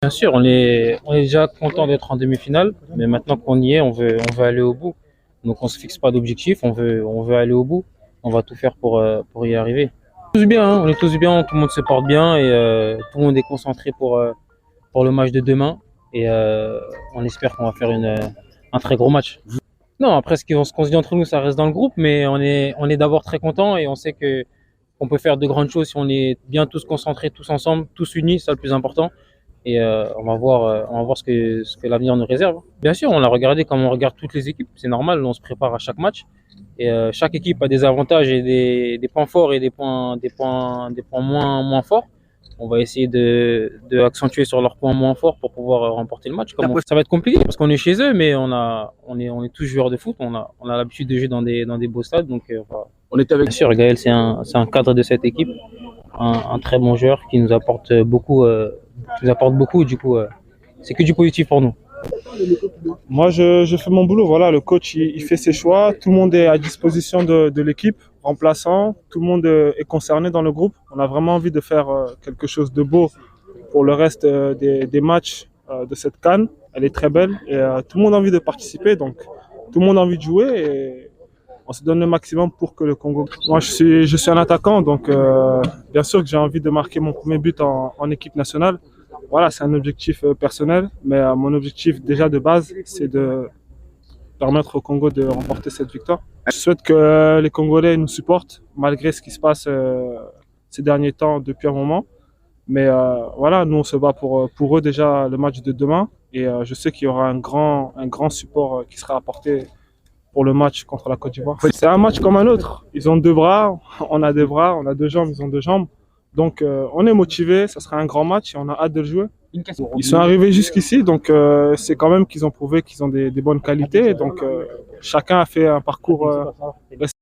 Bien sûr, on est déjà content d'être en demi-finale, mais maintenant qu'on y est, on veut aller au bout. Donc on se fixe pas d'objectif, on veut aller au bout. On va tout faire pour y arriver. Tous bien, hein, on est tous bien, tout le monde se porte bien et tout le monde est concentré pour le match de demain. Et on espère qu'on va faire un très gros match. Non, après ce qu'on se dit entre nous, ça reste dans le groupe, mais on est d'abord très content et on sait que on peut faire de grandes choses si on est bien tous concentrés, tous ensemble, tous unis, c'est le plus important. Et on va voir ce que l'avenir nous réserve. Bien sûr, on l'a regardé comme on regarde toutes les équipes, c'est normal, on se prépare à chaque match. Et chaque équipe a des avantages et des points forts et des points moins forts. On va essayer de accentuer sur leurs points moins forts pour pouvoir remporter le match. Ça va être compliqué parce qu'on est chez eux, mais on est tous joueurs de foot. On a l'habitude de jouer dans des beaux stades. Donc, on était avec. Bien sûr, Gaël, c'est un cadre de cette équipe, un très bon joueur qui nous apporte beaucoup. Du coup, c'est que du positif pour nous. Moi, je fais mon boulot. Voilà, le coach, il fait ses choix. Tout le monde est à disposition de l'équipe, remplaçant. Tout le monde est concerné dans le groupe. On a vraiment envie de faire quelque chose de beau pour le reste des matchs de cette CAN. Elle est très belle et tout le monde a envie de participer. Donc, tout le monde a envie de jouer et on se donne le maximum pour que le Congo. Moi, je suis un attaquant, donc bien sûr que j'ai envie de marquer mon premier but en équipe nationale. Voilà, c'est un objectif personnel, mais mon objectif déjà de base, c'est de permettre au Congo de remporter cette victoire. Je souhaite que les Congolais nous supportent, malgré ce qui se passe ces derniers temps depuis un moment. Mais voilà, nous on se bat pour eux déjà le match de demain, et je sais qu'il y aura un grand support qui sera apporté pour le match contre la Côte d'Ivoire. C'est un match comme un autre. Ils ont deux bras, on a deux jambes, ils ont deux jambes. Donc on est motivé, ça sera un grand match et on a hâte de le jouer. Ils sont arrivés jusqu'ici, donc c'est quand même qu'ils ont prouvé qu'ils ont des bonnes qualités. Donc chacun a fait un parcours